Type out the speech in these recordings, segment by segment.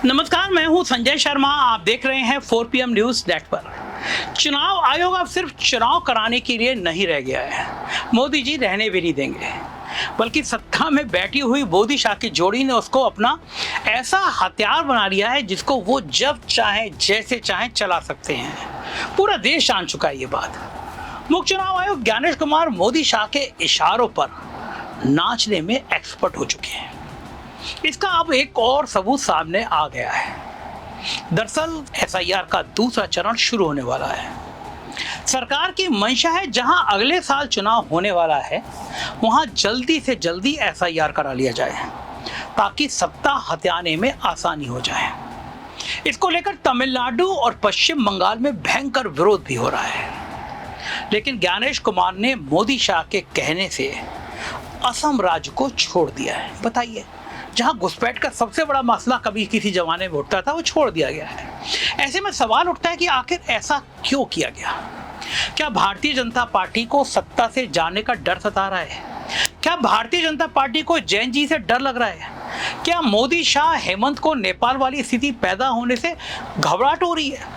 नमस्कार, मैं हूं संजय शर्मा। आप देख रहे हैं 4 PM न्यूज नेटवर्क। चुनाव आयोग अब सिर्फ चुनाव कराने के लिए नहीं रह गया है। मोदी जी रहने भी नहीं देंगे, बल्कि सत्ता में बैठी हुई मोदी शाह की जोड़ी ने उसको अपना ऐसा हथियार बना लिया है जिसको वो जब चाहे जैसे चाहे चला सकते हैं। पूरा देश जान चुका है ये बात। मुख्य चुनाव आयोग ज्ञानेश कुमार मोदी शाह के इशारों पर नाचने में एक्सपर्ट हो चुके हैं। इसका अब एक और सबूत सामने आ गया है। दरअसल SIR का दूसरा चरण शुरू होने वाला है। सरकार की मंशा है जहां अगले साल चुनाव होने वाला है वहां जल्दी से जल्दी SIR करा लिया जाए ताकि सत्ता हथियाने में आसानी हो जाए। इसको लेकर तमिलनाडु और पश्चिम बंगाल में भयंकर विरोध भी हो रहा है। लेकिन ज्ञानेश कुमार ने मोदी शाह के कहने से असम राज्य को छोड़ दिया है। बताइए, जहां घुसपैठ का सबसे बड़ा मसला कभी किसी जमाने में उठता था वो छोड़ दिया गया है। ऐसे में सवाल उठता है कि आखिर ऐसा क्यों किया गया? क्या भारतीय जनता पार्टी को सत्ता से जाने का डर सता रहा है? क्या भारतीय जनता पार्टी को जैन जी से डर लग रहा है? क्या मोदी शाह हेमंत को नेपाल वाली स्थिति पैदा होने से घबराहट हो रही है?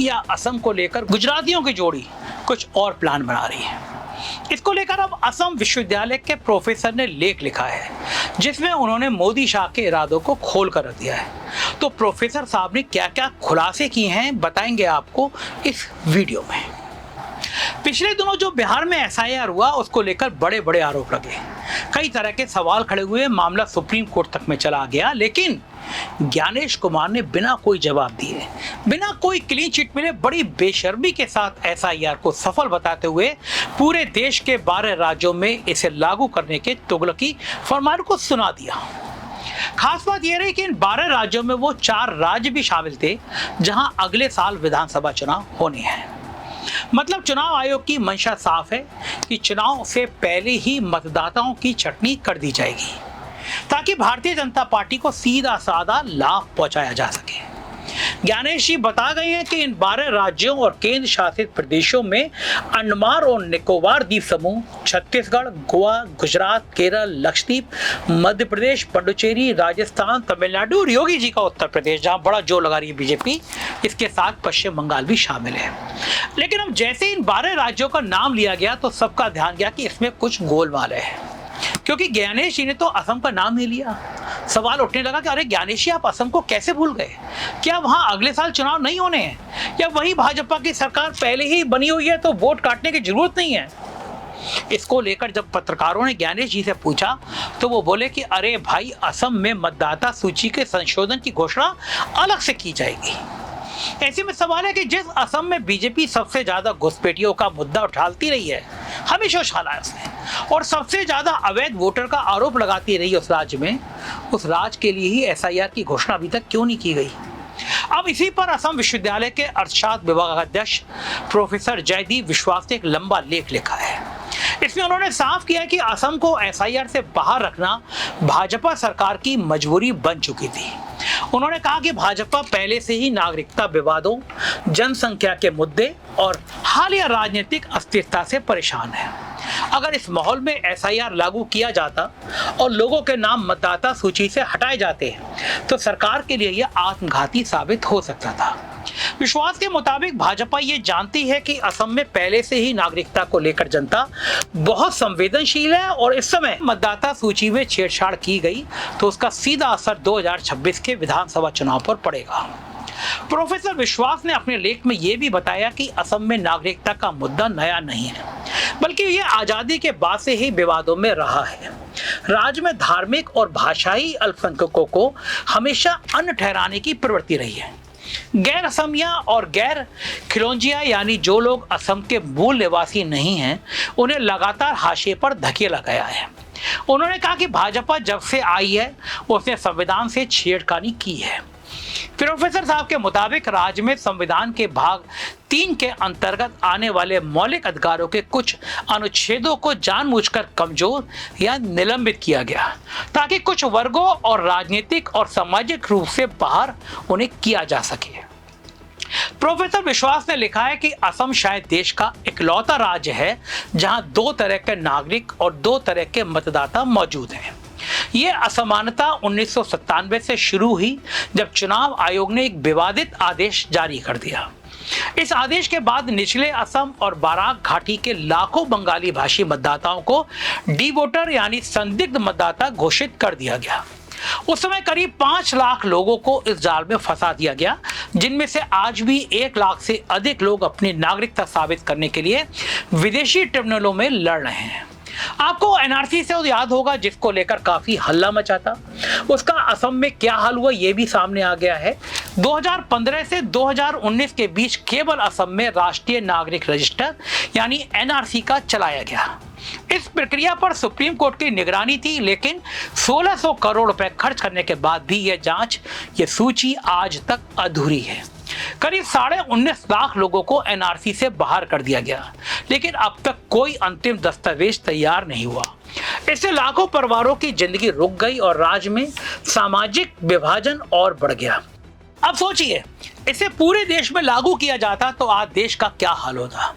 या असम को लेकर गुजरातियों की जोड़ी कुछ और प्लान बना रही है? इसको लेकर अब असम विश्वविद्यालय के प्रोफेसर ने लेख लिखा है जिसमें उन्होंने मोदी शाह के इरादों को खोल कर रख दिया है। तो प्रोफेसर साहब ने क्या क्या खुलासे किए हैं बताएंगे आपको इस वीडियो में। पिछले दिनों जो बिहार में SIR हुआ उसको लेकर बड़े बड़े आरोप लगे, कई तरह के सवाल खड़े हुए, मामला सुप्रीम कोर्ट तक में चला गया। लेकिन ज्ञानेश कुमार ने बिना कोई जवाब दिए, बिना कोई क्लीन चिट मिले बड़ी बेशर्मी के साथ SIR को सफल बताते हुए पूरे देश के 12 राज्यों में इसे लागू करने के तुगलकी फरमान को सुना दिया। खास बात यह रही कि इन 12 राज्यों में वो 4 राज्य भी शामिल थे जहां अगले साल विधानसभा चुनाव होने हैं। मतलब चुनाव आयोग की मंशा साफ है कि चुनाव से पहले ही मतदाताओं की छटनी कर दी जाएगी ताकि भारतीय जनता पार्टी को सीधा साधा लाभ पहुंचाया जा सके। ज्ञानेश जी बता गए हैं कि इन 12 राज्यों और केंद्र शासित प्रदेशों में अंडमान और निकोबार द्वीप समूह, छत्तीसगढ़, गोवा, गुजरात, केरल, लक्षद्वीप, मध्य प्रदेश, पुडुचेरी, राजस्थान, तमिलनाडु और योगी जी का उत्तर प्रदेश जहां बड़ा जोर लगा रही है बीजेपी, इसके साथ पश्चिम बंगाल भी शामिल है। लेकिन अब जैसे इन 12 राज्यों का नाम लिया गया तो सबका ध्यान गया कि इसमें कुछ गोलमाल है, क्योंकि ज्ञानेश जी ने तो असम का नाम नहीं लिया। सवाल उठने लगा कि अरे ज्ञानेश जी, आप असम को कैसे भूल गए? क्या वहां अगले साल चुनाव नहीं होने हैं? या वही भाजपा की सरकार पहले ही बनी हुई है तो वोट काटने की जरूरत नहीं है? इसको लेकर जब पत्रकारों ने ज्ञानेश जी से पूछा तो वो बोले कि अरे भाई, असम में मतदाता सूची के संशोधन की घोषणा अलग से की जाएगी। ऐसे में सवाल है कि जिस असम में बीजेपी सबसे ज्यादा घुसपैठियों का मुद्दा उठाती रही है, हमेशा उछाला है उसने, और सबसे ज्यादा अवैध वोटर का आरोप लगाती रही उस राज्य में, उस राज्य के लिए ही SIR की घोषणा अभी तक क्यों नहीं की गई? अब इसी पर असम विश्वविद्यालय के अर्थशास्त्र विभागाध्यक्ष प्रोफेसर जयदीप विश्वास ने एक लंबा लेख लिखा है। इसमें उन्होंने साफ किया है कि असम को SIR से बाहर रखना भाजपा सरकार की मजबूरी बन चुकी थी। उन्होंने कहा कि भाजपा पहले से ही नागरिकता विवादों, जनसंख्या के मुद्दे और हालिया राजनीतिक अस्थिरता से परेशान है। अगर इस माहौल में SIR लागू किया जाता और लोगों के नाम मतदाता सूची से हटाए जाते तो सरकार के लिए यह आत्मघाती साबित हो सकता था। विश्वास के मुताबिक भाजपा ये जानती है कि असम में पहले से ही नागरिकता को लेकर जनता बहुत संवेदनशील है और इस समय मतदाता सूची में छेड़छाड़ की गई तो उसका सीधा असर 2026 के विधानसभा चुनाव पर पड़ेगा। प्रोफेसर विश्वास ने अपने लेख में यह भी बताया कि असम में नागरिकता का मुद्दा नया नहीं है, बल्कि यह आजादी के बाद से ही विवादों में रहा है। राज्य में धार्मिक और भाषाई अल्पसंख्यकों को हमेशा अन्य ठहराने की प्रवृत्ति रही है। गैर असमिया और गैर खिलौंजिया यानी जो लोग असम के मूल निवासी नहीं हैं, उन्हें लगातार हाशिए पर धकेला गया है। उन्होंने कहा कि भाजपा जब से आई है उसने संविधान से छेड़खानी की है। प्रोफेसर साहब के मुताबिक राज्य में संविधान के भाग 3 के अंतर्गत आने वाले मौलिक अधिकारों के कुछ अनुच्छेदों को जानबूझकर कमजोर या निलंबित किया गया ताकि कुछ वर्गों और राजनीतिक और सामाजिक रूप से बाहर उन्हें किया जा सके। प्रोफेसर विश्वास ने लिखा है कि असम शायद देश का इकलौता राज्य है जहां 2 तरह के नागरिक और 2 तरह के मतदाता मौजूद हैं। ये असमानता 1997 से शुरू हुई जब चुनाव आयोग ने एक विवादित आदेश जारी कर दिया। इस आदेश के बाद निचले असम और बाराक घाटी के लाखों बंगाली भाषी मतदाताओं को डी वोटर यानी संदिग्ध मतदाता घोषित कर दिया गया। उस समय करीब 5 लाख लोगों को इस जाल में फंसा दिया गया, जिनमें से आज भी 1 लाख से अधिक लोग अपनी नागरिकता साबित करने के लिए विदेशी ट्रिब्यूनलों में लड़ रहे हैं। आपको एनआरसी से याद होगा, जिसको लेकर काफी हल्ला मचा था। उसका असम में क्या हाल हुआ ये भी सामने आ गया है। 2015 से 2019 के बीच केवल असम में राष्ट्रीय नागरिक रजिस्टर यानी एनआरसी का चलाया गया। इस प्रक्रिया पर सुप्रीम कोर्ट की निगरानी थी, लेकिन 1600 करोड़ रुपए खर्च करने के बाद भी ये सूची आज तक अधूरी है। करीब 19.5 लाख लोगों को एनआरसी से बाहर कर दिया गया, लेकिन अब तक कोई अंतिम दस्तावेज तैयार नहीं हुआ। इससे लाखों परिवारों की जिंदगी रुक गई और राज्य में सामाजिक विभाजन और बढ़ गया। अब सोचिए, इसे पूरे देश में लागू किया जाता तो आज देश का क्या हाल होता।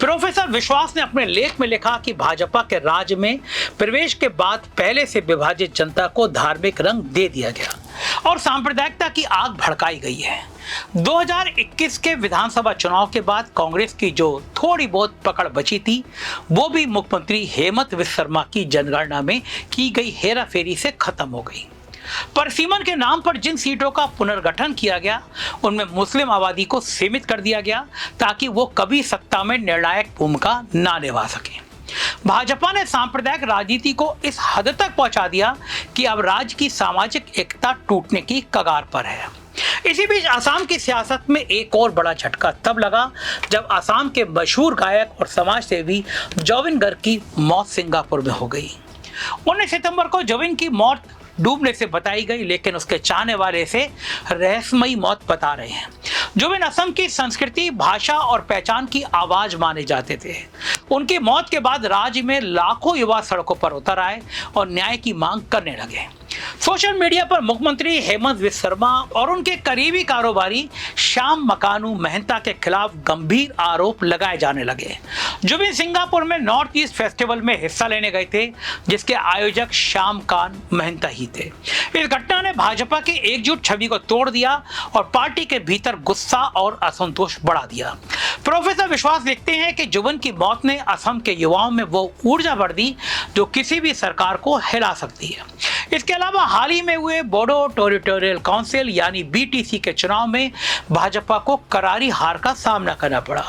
प्रोफेसर विश्वास ने अपने लेख में लिखा कि भाजपा के राज्य में प्रवेश के बाद पहले से विभाजित जनता को धार्मिक रंग दे दिया गया और सांप्रदायिकता की आग भड़काई गई है। 2021 के विधानसभा चुनाव के बाद कांग्रेस की जो थोड़ी बहुत पकड़ बची थी, वो भी मुख्यमंत्री हेमंत बिस्वा शर्मा की जनगणना में की गई हेराफेरी से खत्म हो गई। परिसीमन के नाम पर जिन सीटों का पुनर्गठन किया गया, उनमें मुस्लिम आबादी को सीमित कर दिया गया ताकि वो कभी सत्ता में निर्णायक भूमिका ना निभा सके। भाजपा ने सांप्रदायिक राजनीति को इस हद तक पहुंचा दिया कि अब राज्य की सामाजिक एकता टूटने की कगार पर है। इसी बीच असम की सियासत में एक और बड़ा झटका तब लगा जब असम के मशहूर गायक और समाज सेवी जोविन गर्ग की मौत सिंगापुर में हो गई। 19 सितंबर को जोविन की मौत डूबने से बताई गई, लेकिन उसके चाहने वाले इसे रहस्यमयी मौत बता रहे हैं। जोविन असम की संस्कृति, भाषा और पहचान की आवाज माने जाते थे। उनकी मौत के बाद राज्य में लाखों युवा सड़कों पर उतर आए और न्याय की मांग करने लगे। सोशल मीडिया पर मुख्यमंत्री हेमंत बिस्वा शर्मा और उनके करीबी कारोबारी श्याम मकानू महंता के खिलाफ गंभीर आरोप लगाए जाने लगे। जोविन सिंगापुर में नॉर्थ ईस्ट फेस्टिवल में हिस्सा लेने गए थे, जिसके आयोजक श्याम कान महंता ही थे। इस घटना ने भाजपा की एकजुट छवि को तोड़ दिया और पार्टी के भीतर गुस्सा और असंतोष बढ़ा दिया। प्रोफेसर विश्वास लिखते हैं कि जोविन की मौत ने असम के युवाओं में वो ऊर्जा भर दी जो किसी भी सरकार को हिला सकती है। इसके अलावा हाल ही में हुए बोडो टेरिटोरियल काउंसिल यानी बीटीसी के चुनाव में भाजपा को करारी हार का सामना करना पड़ा।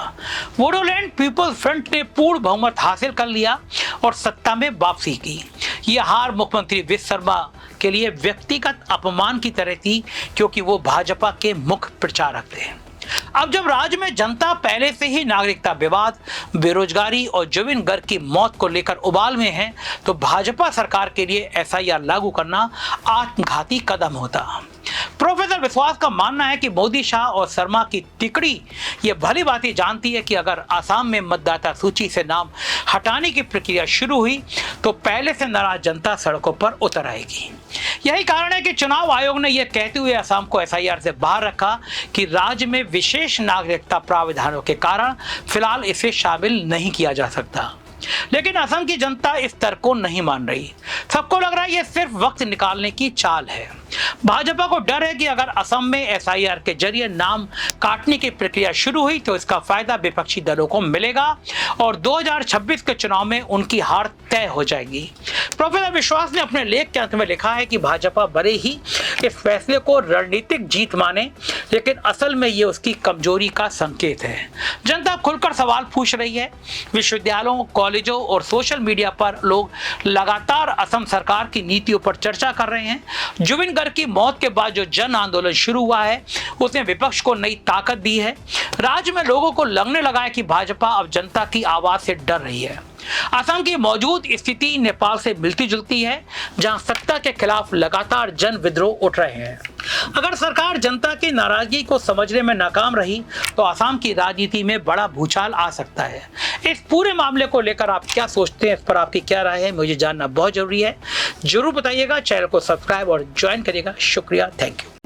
बोडोलैंड पीपल्स फ्रंट ने पूर्ण बहुमत हासिल कर लिया और सत्ता में वापसी की। यह हार मुख्यमंत्री बिस्वा शर्मा के लिए व्यक्तिगत अपमान की तरह थी, क्योंकि वो भाजपा के मुख्य प्रचारक थे। अब जब राज्य में जनता पहले से ही नागरिकता विवाद, बेरोजगारी और जोविन गर्ग की मौत को लेकर उबाल में है, तो भाजपा सरकार के लिए एसआईआर लागू करना आत्मघाती कदम होता। प्रोफेसर विश्वास का मानना है कि मोदी, शाह और शर्मा की तिकड़ी ये भली भांति जानती है कि अगर असम में मतदाता सूची से नाम हटाने की प्रक्रिया शुरू हुई तो पहले से नाराज जनता सड़कों पर उतर आएगी। यही कारण है कि चुनाव आयोग ने यह कहते हुए असम को एसआईआर से बाहर रखा कि राज्य में विशेष नागरिकता प्रावधानों के कारण फिलहाल इसे शामिल नहीं किया जा सकता। लेकिन असम की जनता इस तर्क को नहीं मान रही। सबको लग रहा है ये सिर्फ वक्त निकालने की चाल है। भाजपा को डर है कि अगर असम में एसआईआर के जरिए नाम काटने की प्रक्रिया शुरू हुई तो इसका फायदा विपक्षी दलों को मिलेगा और 2026 के चुनाव में उनकी हार तय हो जाएगी। प्रोफेसर विश्वास ने अपने लेख के अंत में लिखा है कि भाजपा भले ही इस फैसले को रणनीतिक जीत माने, लेकिन असल में ये उसकी कमजोरी का संकेत है। जनता खुलकर सवाल पूछ रही है। विश्वविद्यालयों, कॉलेजों और सोशल मीडिया पर लोग लगातार असम सरकार की नीतियों पर चर्चा कर रहे हैं। जोविन गर्ग की मौत के बाद जो जन आंदोलन शुरू हुआ है, उसने विपक्ष को नई ताकत दी है। राज्य में लोगों को लगने लगा है कि भाजपा अब जनता की आवाज से डर रही है। असम की मौजूद स्थिति नेपाल से मिलती जुलती है, जहां सत्ता के खिलाफ लगातार जन विद्रोह उठ रहे हैं। अगर सरकार जनता की नाराजगी को समझने में नाकाम रही तो असम की राजनीति में बड़ा भूचाल आ सकता है। इस पूरे मामले को लेकर आप क्या सोचते हैं, इस पर आपकी क्या राय है, मुझे जानना बहुत जरूरी है। जरूर बताइएगा। चैनल को सब्सक्राइब और ज्वाइन करिएगा। शुक्रिया, थैंक यू।